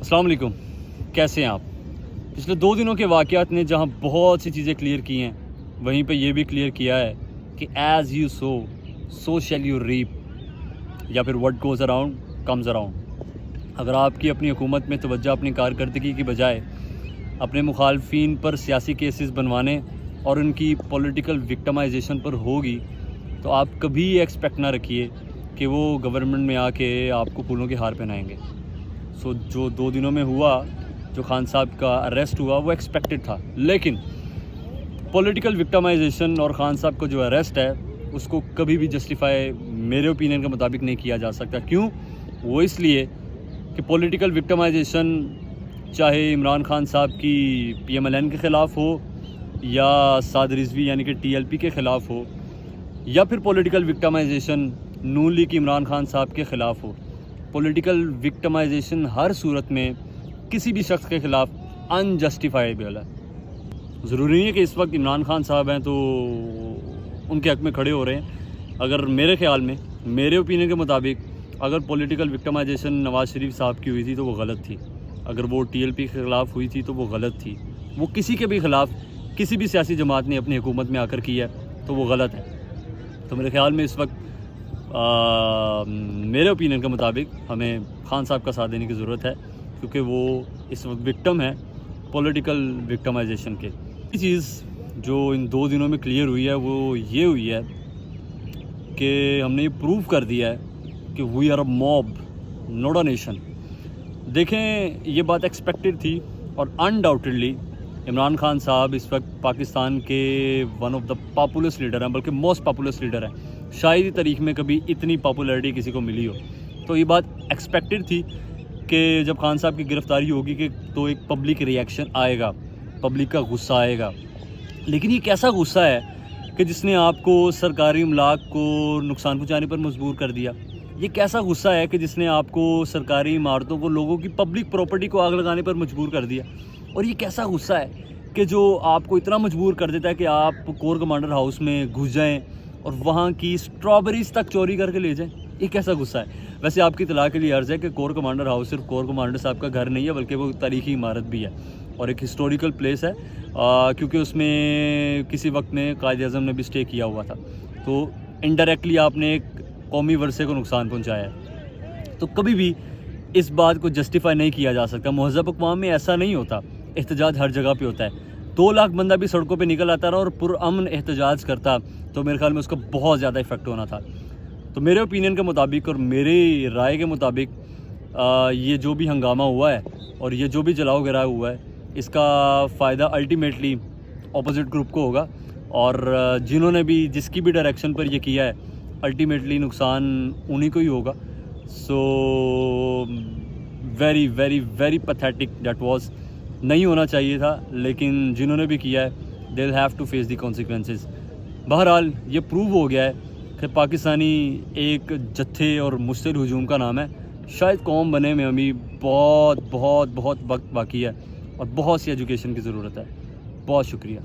السلام علیکم، کیسے ہیں آپ؟ پچھلے 2 دنوں کے واقعات نے جہاں بہت سی چیزیں کلیئر کی ہیں، وہیں پہ یہ بھی کلیئر کیا ہے کہ as you sow shall you reap, یا پھر what goes around comes around. اگر آپ کی اپنی حکومت میں توجہ اپنی کارکردگی کی بجائے اپنے مخالفین پر سیاسی کیسز بنوانے اور ان کی پولیٹیکل وکٹمائزیشن پر ہوگی، تو آپ کبھی ایکسپیکٹ نہ رکھیے کہ وہ گورنمنٹ میں آ کے آپ کو پھولوں کے ہار پہنائیں گے۔ جو 2 دنوں میں ہوا، جو خان صاحب کا اریسٹ ہوا، وہ ایکسپیکٹڈ تھا، لیکن پولیٹیکل وکٹمائزیشن اور خان صاحب کا جو اریسٹ ہے اس کو کبھی بھی جسٹیفائی میرے اوپینین کے مطابق نہیں کیا جا سکتا۔ کیوں؟ وہ اس لیے کہ پولیٹیکل وکٹمائزیشن چاہے عمران خان صاحب کی PMLN کے خلاف ہو یا سعد رضوی یعنی کہ TLP کے خلاف ہو، یا پھر پولیٹیکل وکٹمائزیشن نون لیگ عمران خان صاحب کے خلاف ہو، پولیٹیکل وکٹمائزیشن ہر صورت میں کسی بھی شخص کے خلاف انجسٹیفائیبل ہے۔ ضروری نہیں ہے کہ اس وقت عمران خان صاحب ہیں تو ان کے حق میں کھڑے ہو رہے ہیں۔ اگر میرے خیال میں، میرے اوپینین کے مطابق، اگر پولیٹیکل وکٹمائزیشن نواز شریف صاحب کی ہوئی تھی تو وہ غلط تھی، اگر وہ TLP کے خلاف ہوئی تھی تو وہ غلط تھی، وہ کسی کے بھی خلاف کسی بھی سیاسی جماعت نے اپنی حکومت میں آ کر کی ہے تو وہ غلط ہے۔ تو میرے خیال میں اس وقت میرے اوپینین کے مطابق ہمیں خان صاحب کا ساتھ دینے کی ضرورت ہے، کیونکہ وہ اس وقت وکٹم ہے پولیٹیکل وکٹمائزیشن کے۔ یہ چیز جو ان 2 دنوں میں کلیئر ہوئی ہے وہ یہ ہوئی ہے کہ ہم نے یہ پروف کر دیا ہے کہ we are a mob not a nation. دیکھیں، یہ بات ایکسپیکٹڈ تھی، اور انڈاؤٹڈلی عمران خان صاحب اس وقت پاکستان کے one of the populous leader ہیں، بلکہ موسٹ پاپولس لیڈر ہیں۔ شاید ہی تاریخ میں کبھی اتنی پاپولیرٹی کسی کو ملی ہو، تو یہ بات ایکسپیکٹڈ تھی کہ جب خان صاحب کی گرفتاری ہوگی کہ تو ایک پبلک ریئیکشن آئے گا، پبلک کا غصہ آئے گا۔ لیکن یہ کیسا غصہ ہے کہ جس نے آپ کو سرکاری املاک کو نقصان پہنچانے پر مجبور کر دیا؟ یہ کیسا غصہ ہے کہ جس نے آپ کو سرکاری عمارتوں کو، لوگوں کی پبلک پراپرٹی کو آگ لگانے پر مجبور کر دیا؟ اور یہ کیسا غصہ ہے کہ جو آپ کو اتنا مجبور کر دیتا ہے کہ آپ کور کمانڈر ہاؤس میں گھس جائیں اور وہاں کی اسٹرابریز تک چوری کر کے لے جائیں؟ یہ کیسا غصہ ہے؟ ویسے آپ کی اطلاع کے لیے عرض ہے کہ کور کمانڈر ہاؤس صرف کور کمانڈر صاحب کا گھر نہیں ہے، بلکہ وہ تاریخی عمارت بھی ہے اور ایک ہسٹوریکل پلیس ہے، کیونکہ اس میں کسی وقت میں قائد اعظم نے بھی اسٹے کیا ہوا تھا۔ تو انڈائریکٹلی آپ نے ایک قومی ورثے کو نقصان پہنچایا ہے، تو کبھی بھی اس بات کو جسٹیفائی نہیں کیا جا سکتا۔ مہذب اقوام میں ایسا نہیں ہوتا، احتجاج ہر جگہ پہ ہوتا ہے۔ 2 لاکھ بندہ بھی سڑکوں پہ نکل آتا رہا اور پرامن احتجاج کرتا تو میرے خیال میں اس کا بہت زیادہ افیکٹ ہونا تھا۔ تو میرے اوپینین کے مطابق اور میری رائے کے مطابق یہ جو بھی ہنگامہ ہوا ہے اور یہ جو بھی جلاؤ گراؤ ہوا ہے، اس کا فائدہ الٹیمیٹلی اپوزٹ گروپ کو ہوگا، اور جنہوں نے بھی، جس کی بھی ڈائریکشن پر یہ کیا ہے، الٹیمیٹلی نقصان انہی کو ہی ہوگا۔ So very very very pathetic that was, نہیں ہونا چاہیے تھا، لیکن جنہوں نے بھی کیا ہے they will have to face the consequences. بہرحال یہ پروو ہو گیا ہے کہ پاکستانی ایک جتھے اور مشتعل ہجوم کا نام ہے۔ شاید قوم بنے میں ابھی بہت بہت بہت وقت باقی ہے اور بہت سی ایجوکیشن کی ضرورت ہے۔ بہت شکریہ۔